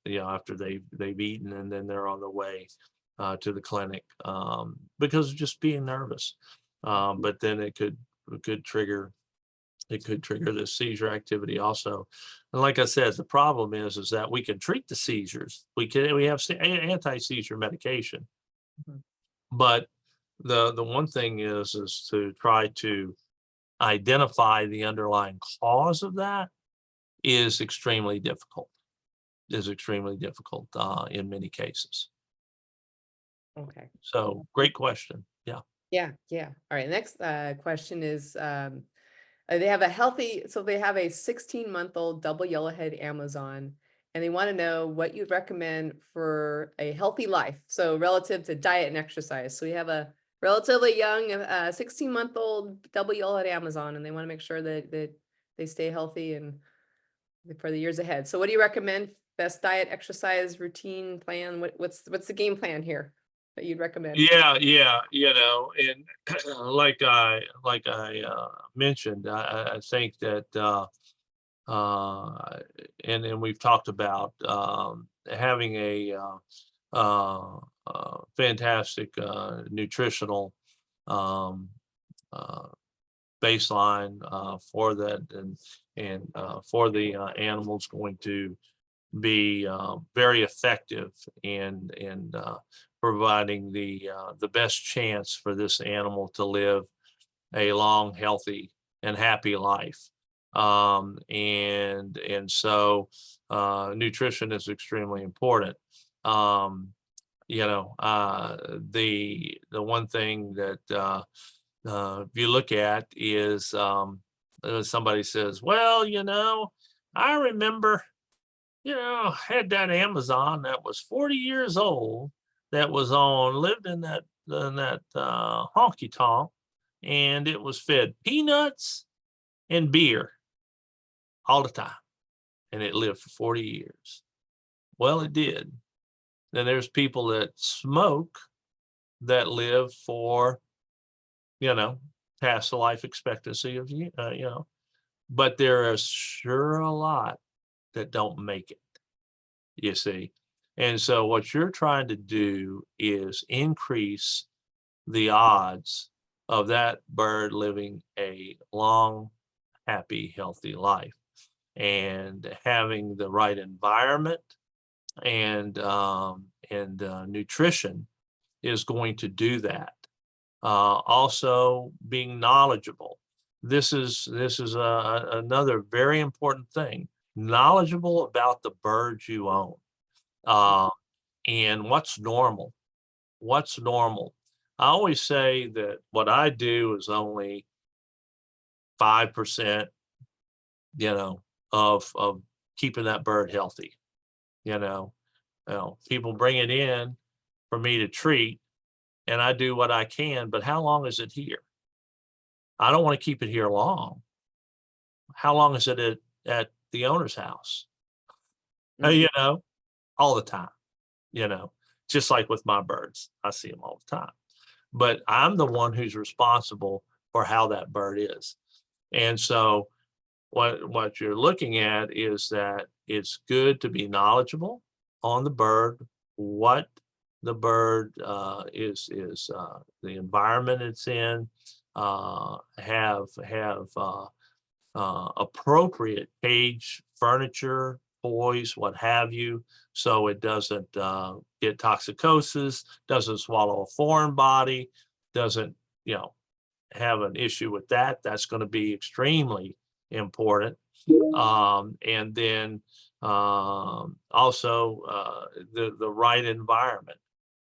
after they've eaten, and then they're on the way to the clinic because of just being nervous. But then it could trigger this seizure activity also. And like I said, the problem is that we can treat the seizures. We have anti-seizure medication, Mhm. but the one thing is to try to identify the underlying cause of that is extremely difficult. In many cases. Okay. So great question. Yeah. Yeah. Yeah. All right. Next question is, they have a 16-month-old double yellowhead Amazon, and they want to know what you'd recommend for a healthy life. So relative to diet and exercise. So we have a relatively young 16-month-old double yellowhead Amazon, and they want to make sure that they stay healthy and for the years ahead. So what do you recommend? Best diet, exercise, routine, plan? What's the game plan here that you'd recommend? Yeah. And like I mentioned, I think that and we've talked about having a fantastic nutritional um, uh, baseline for that, and for the animals going to be very effective in providing the best chance for this animal to live a long, healthy, and happy life. So nutrition is extremely important. The one thing that if you look at is somebody says, well, I remember, had that Amazon that was 40 years old that lived in that honky tonk, and it was fed peanuts and beer all the time, and it lived for 40 years. Well, it did. Then there's people that smoke that live for, past the life expectancy of but there are sure a lot that don't make it, you see. And so what you're trying to do is increase the odds of that bird living a long, happy, healthy life, and having the right environment and nutrition is going to do that. Also being knowledgeable. This is another very important thing. Knowledgeable about the birds you own, and what's normal. What's normal. I always say that what I do is only 5%, of keeping that bird healthy. People bring it in for me to treat, and I do what I can, but how long is it here? I don't want to keep it here long. How long is it at the owner's house? All the time, just like with my birds, I see them all the time. But I'm the one who's responsible for how that bird is. And so what you're looking at is that it's good to be knowledgeable on the bird, what the bird is the environment it's in, have appropriate cage furniture, toys, what have you, so it doesn't get toxicosis, doesn't swallow a foreign body, doesn't have an issue with that. That's going to be extremely important. And then also the right environment,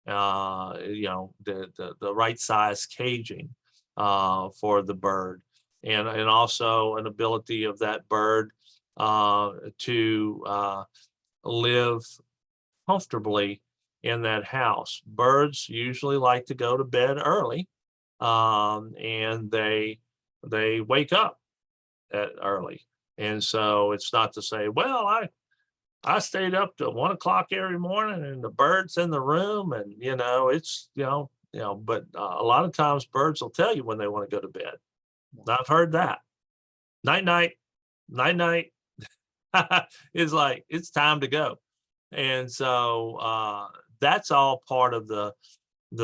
the right size caging for the bird, and also an ability of that bird to live comfortably in that house. Birds usually like to go to bed early, and they wake up early. And so it's not to say, well, I stayed up to 1 o'clock every morning and the bird's in the room, and it's but a lot of times birds will tell you when they want to go to bed. I've heard that. Night night. It's like it's time to go. And so that's all part of the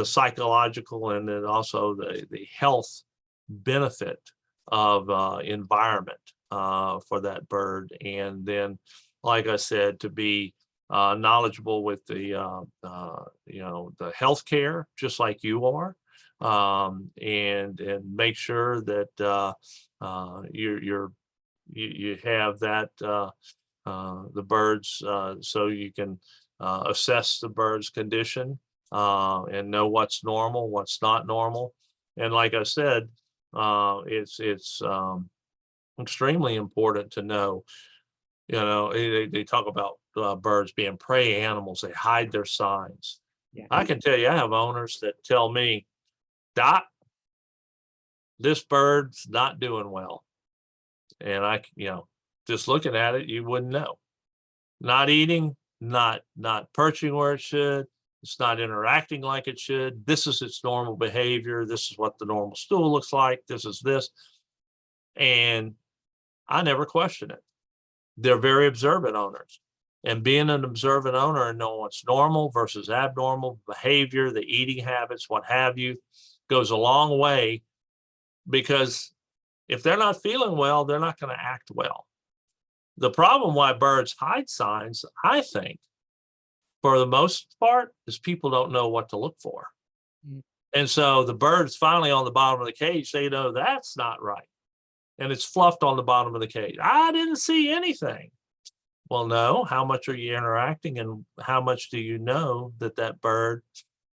psychological and then also the health benefit of environment for that bird. And then, like I said, to be knowledgeable with the the healthcare, just like you are, and make sure that you have that the birds so you can assess the bird's condition and know what's normal, what's not normal. And like I said, it's extremely important to know. They talk about birds being prey animals. They hide their signs. Yeah. I can tell you, I have owners that tell me, Doc, this bird's not doing well. And just looking at it, you wouldn't know. Not eating, not perching where it should. It's not interacting like it should. This is its normal behavior. This is what the normal stool looks like. This is this. And I never question it. They're very observant owners. And being an observant owner and knowing what's normal versus abnormal behavior, the eating habits, what have you, goes a long way, because if they're not feeling well, they're not going to act well. The problem why birds hide signs, I think, for the most part, is people don't know what to look for. Mm. And so the bird's finally on the bottom of the cage, they know that's not right. And it's fluffed on the bottom of the cage. I didn't see anything. Well, no, how much are you interacting and how much do you know that that bird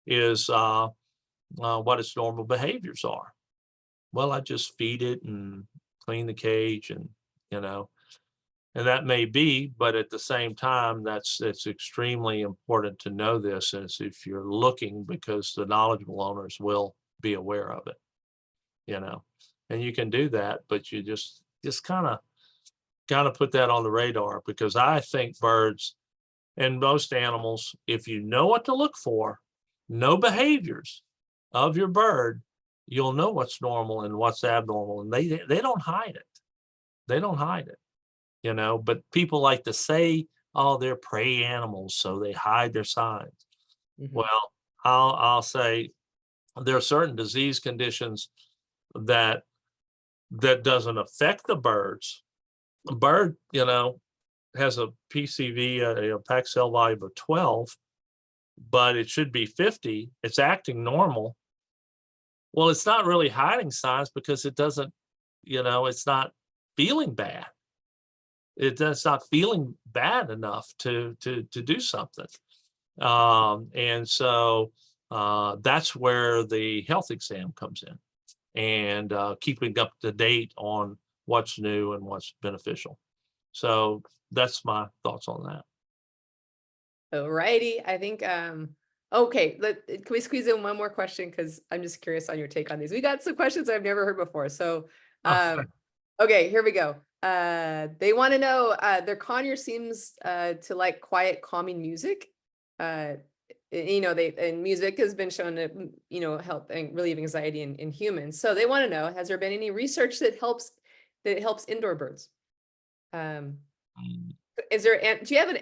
is what its normal behaviors are? Well, I just feed it and clean the cage and, and that may be, but at the same time, it's extremely important to know this as if you're looking, because the knowledgeable owners will be aware of it, and you can do that, but you just kind of put that on the radar, because I think birds and most animals, if you know what to look for, know behaviors of your bird, you'll know what's normal and what's abnormal, and they don't hide it. They don't hide it. But people like to say, oh, they're prey animals, so they hide their signs. Mhm. Well, I'll say there are certain disease conditions that doesn't affect the birds. A bird, has a PCV, a pack cell volume of 12, but it should be 50. It's acting normal. Well, it's not really hiding signs because it doesn't, it's not feeling bad. It's not feeling bad enough to do something. And so that's where the health exam comes in, and keeping up to date on what's new and what's beneficial. So that's my thoughts on that. Alrighty, I think okay, can we squeeze in one more question, because I'm just curious on your take on these. We got some questions I've never heard before. So okay, here we go. They want to know, their conure seems to like quiet, calming music. And music has been shown to help and relieve anxiety in humans. So they want to know, has there been any research that helps indoor birds? Is there, do you have an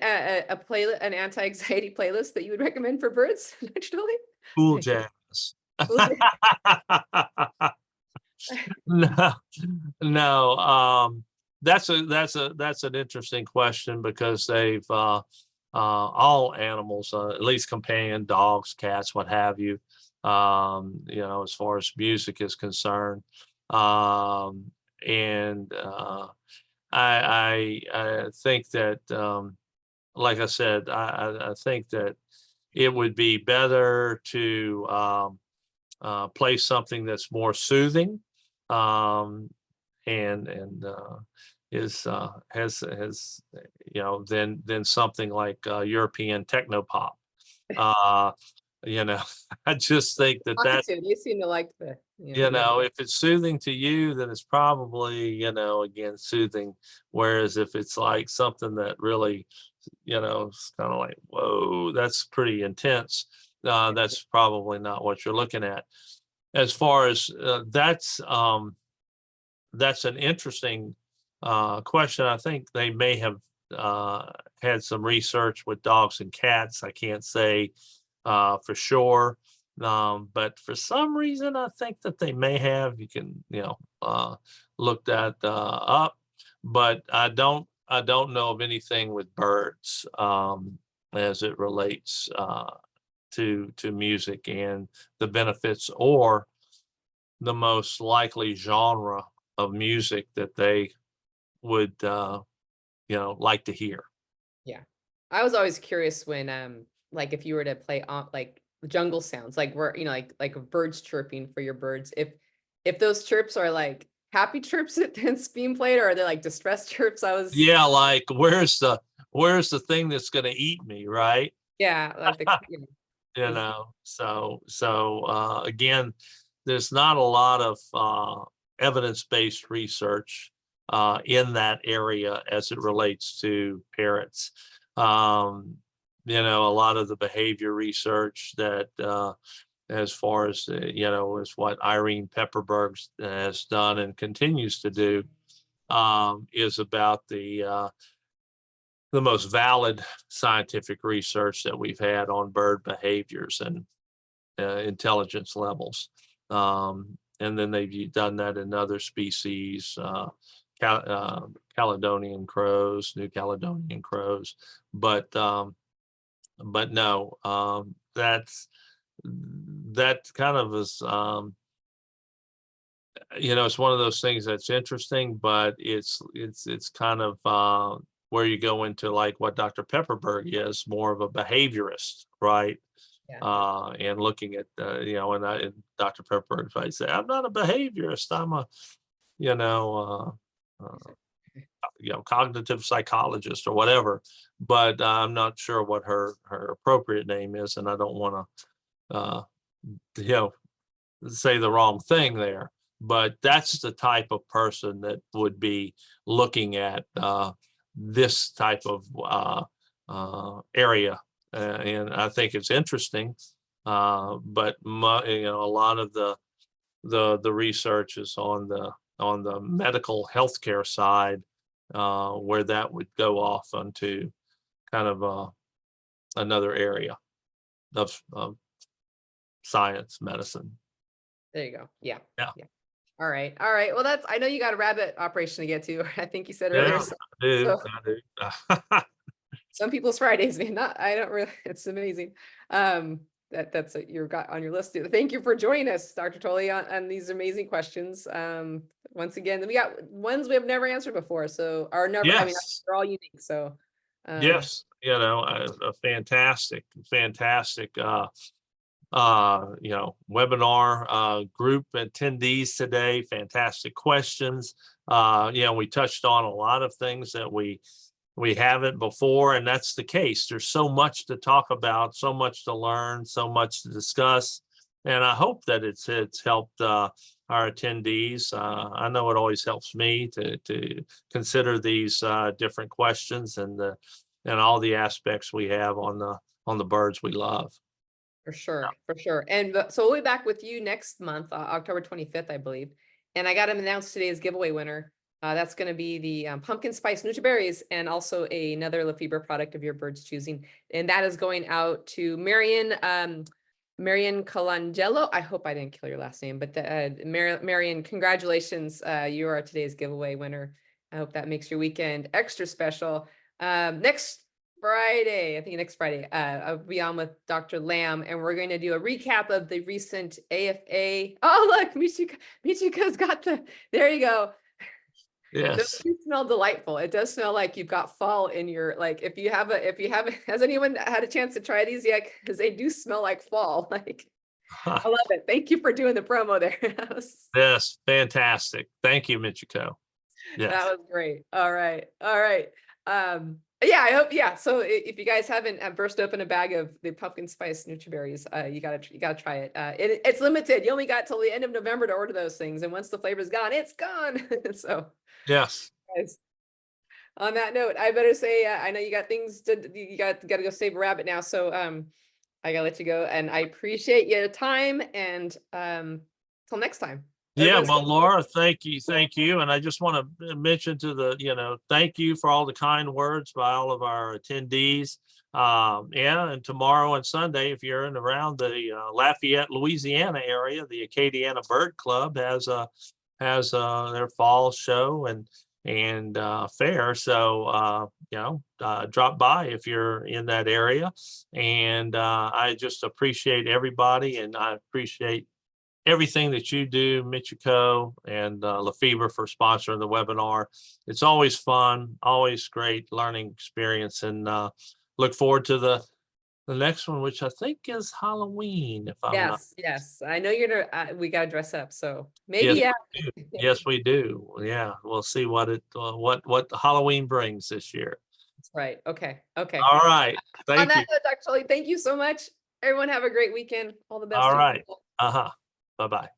anti-anxiety playlist that you would recommend for birds? Actually, Cool jazz. Cool No. That's an interesting question, because they've all animals, at least companion dogs, cats, what have you, as far as music is concerned. And I think that, like I said, I think that it would be better to play something that's more soothing, and has than something like European techno pop. I just think that they seem to like the if it's soothing to you, then it's probably, again, soothing. Whereas if it's like something that really, it's kind of like, whoa, that's pretty intense. That's probably not what you're looking at. As far as that's an interesting question. I think they may have had some research with dogs and cats. I can't say for sure. But for some reason, I think that they may have. You can, look that up. But I don't know of anything with birds as it relates to music and the benefits or the most likely genre of music that they would like to hear. Yeah. I was always curious when like if you were to play on like jungle sounds, like where, like birds chirping for your birds, if those chirps are like happy chirps that's being played, or are they like distressed chirps? Yeah, like where's the thing that's gonna eat me, right? Yeah, like So again, there's not a lot of evidence-based research in that area as it relates to parrots. A lot of the behavior research that as far as is what Irene Pepperberg has done and continues to do is about the most valid scientific research that we've had on bird behaviors and intelligence levels. And then they've done that in other species, Caledonian crows, New Caledonian crows, but no, that kind of is, it's one of those things that's interesting, but it's kind of where you go into like what Dr. Pepperberg is, more of a behaviorist, right? Yeah. And looking at and Dr. Pepperberg might say, I'm not a behaviorist, I'm a cognitive psychologist or whatever, but I'm not sure what her appropriate name is, and I don't want to say the wrong thing there. But that's the type of person that would be looking at this type of area, and I think it's interesting. But a lot of the research is on the medical healthcare side, where that would go off onto kind of another area of science, medicine. There you go. Yeah. Yeah. All right. Well, I know you got a rabbit operation to get to. I think you said earlier. Yeah, I do. Some people's Fridays, man. I don't really. It's amazing. That's what you got on your list. Thank you for joining us, Dr. Tully, on these amazing questions. Once again, we got ones we have never answered before. So, or never. I mean, Yes. they're all unique. So, Yes, a fantastic webinar, group attendees today. Fantastic questions. We touched on a lot of things that we haven't before, and that's the case. There's so much to talk about, so much to learn, so much to discuss, and I hope that it's helped our attendees. I know it always helps me to consider these different questions and all the aspects we have on the birds we love. For sure. And so we'll be back with you next month, October 25th, I believe. And I got to announce today's giveaway winner. That's going to be the pumpkin spice Nutriberries, and also another Lafeber product of your bird's choosing. And that is going out to Marion Colangelo. I hope I didn't kill your last name, but Marion, congratulations. You are today's giveaway winner. I hope that makes your weekend extra special. Next Friday, I'll be on with Dr. Lamb, and we're going to do a recap of the recent AFA. Oh, look, Michiko's got there you go. Yes. Those do smell delightful. It does smell like you've got fall in your, like, if you haven't, has anyone had a chance to try these yet? Because they do smell like fall. Like, I love it. Thank you for doing the promo there. Yes, fantastic. Thank you, Michiko. Yes. That was great. All right. Yeah, I hope. Yeah. So if you guys haven't burst open a bag of the pumpkin spice Nutriberries, you gotta try it. It's limited. You only got till the end of November to order those things, and once the flavor's gone, it's gone. So yes. Guys, on that note, I better say, I know you got things you got to go save a rabbit now. So I gotta let you go, and I appreciate your time, and till next time. Yeah, Everyone's well, so- Laura, thank you. And I just want to mention to thank you for all the kind words by all of our attendees. Yeah, and tomorrow and Sunday, if you're in around the Lafayette, Louisiana area, the Acadiana Bird Club has their fall show and fair. So drop by if you're in that area. And I just appreciate everybody, and I appreciate everything that you do, Michiko and Lafeber, for sponsoring the webinar. It's always fun, always great learning experience, and look forward to the next one, which I think is Halloween, if I'm not. Yes. I know we gotta dress up, so Yes, maybe, yeah. we do. Yes, we do. Yeah, we'll see what what Halloween brings this year. That's right. Okay. All right. On Thank you. that note, actually, thank you so much. Everyone have a great weekend. All the best All to you. right. Uh-huh. Bye-bye.